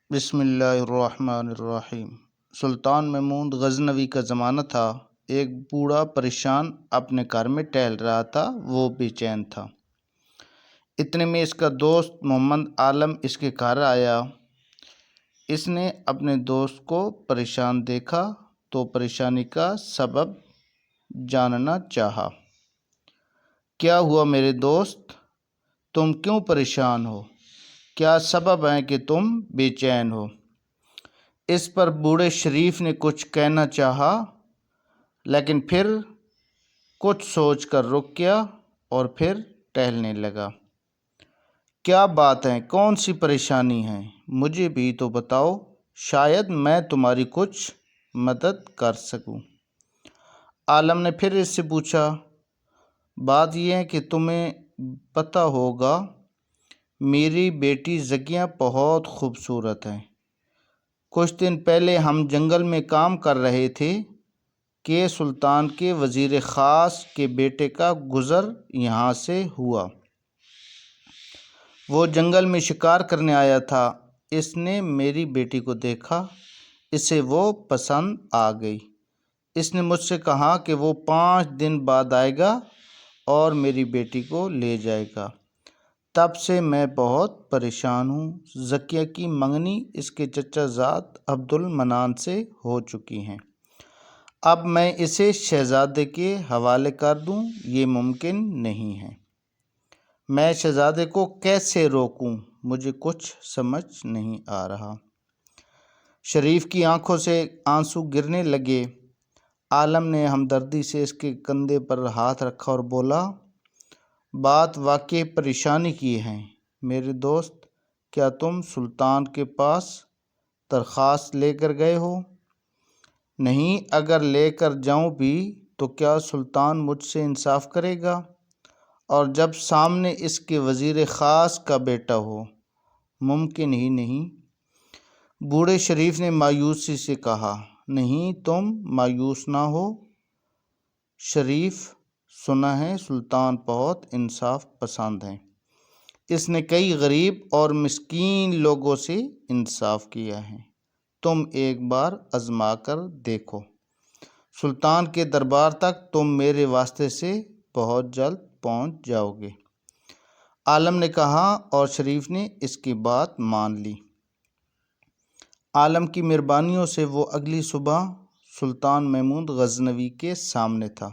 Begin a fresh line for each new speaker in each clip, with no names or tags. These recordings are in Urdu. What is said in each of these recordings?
بسم اللہ الرحمن الرحیم۔ سلطان محمود غزنوی کا زمانہ تھا۔ ایک بوڑھا پریشان اپنے گھر میں ٹہل رہا تھا، وہ بے چین تھا۔ اتنے میں اس کا دوست محمد عالم اس کے گھر آیا۔ اس نے اپنے دوست کو پریشان دیکھا تو پریشانی کا سبب جاننا چاہا۔ کیا ہوا میرے دوست؟ تم کیوں پریشان ہو؟ کیا سبب ہے کہ تم بے چین ہو؟ اس پر بوڑھے شریف نے کچھ کہنا چاہا، لیکن پھر کچھ سوچ کر رک گیا اور پھر ٹہلنے لگا۔ کیا بات ہے؟ کون سی پریشانی ہے؟ مجھے بھی تو بتاؤ، شاید میں تمہاری کچھ مدد کر سکوں۔ عالم نے پھر اس سے پوچھا، بات یہ ہے کہ تمہیں پتہ ہوگا میری بیٹی زکیہ بہت خوبصورت ہے۔ کچھ دن پہلے ہم جنگل میں کام کر رہے تھے کہ سلطان کے وزیر خاص کے بیٹے کا گزر یہاں سے ہوا۔ وہ جنگل میں شکار کرنے آیا تھا۔ اس نے میری بیٹی کو دیکھا، اسے وہ پسند آ گئی۔ اس نے مجھ سے کہا کہ وہ 5 دن بعد آئے گا اور میری بیٹی کو لے جائے گا۔ تب سے میں بہت پریشان ہوں۔ زکیہ کی منگنی اس کے چچا زاد عبد المنان سے ہو چکی ہیں۔ اب میں اسے شہزادے کے حوالے کر دوں، یہ ممکن نہیں ہے۔ میں شہزادے کو کیسے روکوں؟ مجھے کچھ سمجھ نہیں آ رہا۔ شریف کی آنکھوں سے آنسو گرنے لگے۔ عالم نے ہمدردی سے اس کے کندھے پر ہاتھ رکھا اور بولا، بات واقعی پریشانی کی ہے میرے دوست۔ کیا تم سلطان کے پاس درخواست لے کر گئے ہو؟ نہیں، اگر لے کر جاؤں بھی تو کیا سلطان مجھ سے انصاف کرے گا؟ اور جب سامنے اس کے وزیر خاص کا بیٹا ہو، ممکن ہی نہیں۔ بوڑھے شریف نے مایوسی سے کہا، نہیں، تم مایوس نہ ہو شریف۔ سنا ہے سلطان بہت انصاف پسند ہیں۔ اس نے کئی غریب اور مسکین لوگوں سے انصاف کیا ہے۔ تم ایک بار آزما کر دیکھو۔ سلطان کے دربار تک تم میرے واسطے سے بہت جلد پہنچ جاؤ گے۔ عالم نے کہا اور شریف نے اس کی بات مان لی۔ عالم کی مہربانیوں سے وہ اگلی صبح سلطان محمود غزنوی کے سامنے تھا۔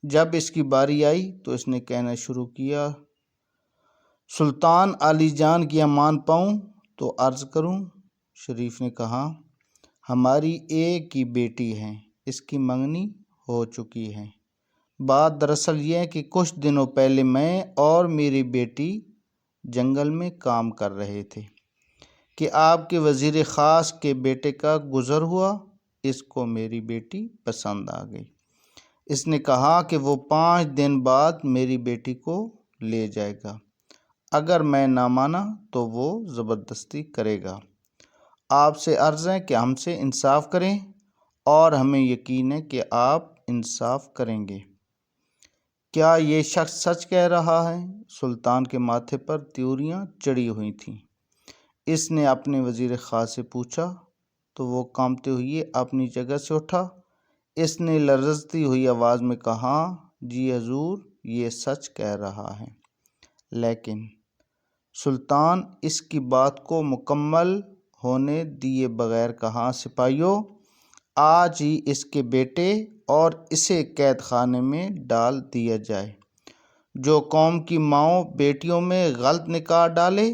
جب اس کی باری آئی تو اس نے کہنا شروع کیا، سلطان عالی جان کی امان پاؤں تو عرض کروں۔ شریف نے کہا، ہماری ایک ہی بیٹی ہے، اس کی منگنی ہو چکی ہے۔ بات دراصل یہ ہے کہ کچھ دنوں پہلے میں اور میری بیٹی جنگل میں کام کر رہے تھے کہ آپ کے وزیر خاص کے بیٹے کا گزر ہوا۔ اس کو میری بیٹی پسند آ گئی۔ اس نے کہا کہ وہ 5 دن بعد میری بیٹی کو لے جائے گا۔ اگر میں نہ مانا تو وہ زبردستی کرے گا۔ آپ سے عرض ہے کہ ہم سے انصاف کریں، اور ہمیں یقین ہے کہ آپ انصاف کریں گے۔ کیا یہ شخص سچ کہہ رہا ہے؟ سلطان کے ماتھے پر تیوریاں چڑھی ہوئی تھیں۔ اس نے اپنے وزیر خاص سے پوچھا تو وہ کانپتے ہوئے اپنی جگہ سے اٹھا۔ اس نے لرزتی ہوئی آواز میں کہا، جی حضور، یہ سچ کہہ رہا ہے۔ لیکن سلطان اس کی بات کو مکمل ہونے دیے بغیر کہا، سپاہیوں، آج ہی اس کے بیٹے اور اسے قید خانے میں ڈال دیا جائے۔ جو قوم کی ماؤں بیٹیوں میں غلط نکاح ڈالے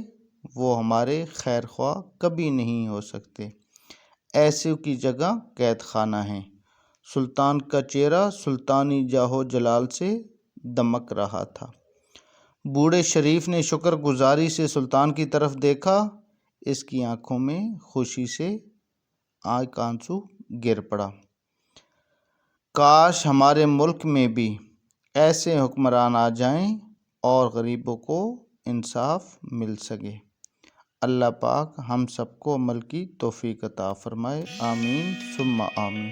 وہ ہمارے خیر خواہ کبھی نہیں ہو سکتے۔ ایسے کی جگہ قید خانہ ہے۔ سلطان کا چہرہ سلطانی جاہ و جلال سے دمک رہا تھا۔ بوڑھے شریف نے شکر گزاری سے سلطان کی طرف دیکھا۔ اس کی آنکھوں میں خوشی سے آنسو گر پڑا۔ کاش ہمارے ملک میں بھی ایسے حکمران آ جائیں اور غریبوں کو انصاف مل سکے۔ اللہ پاک ہم سب کو عمل کی توفیق عطا فرمائے، آمین ثم آمین۔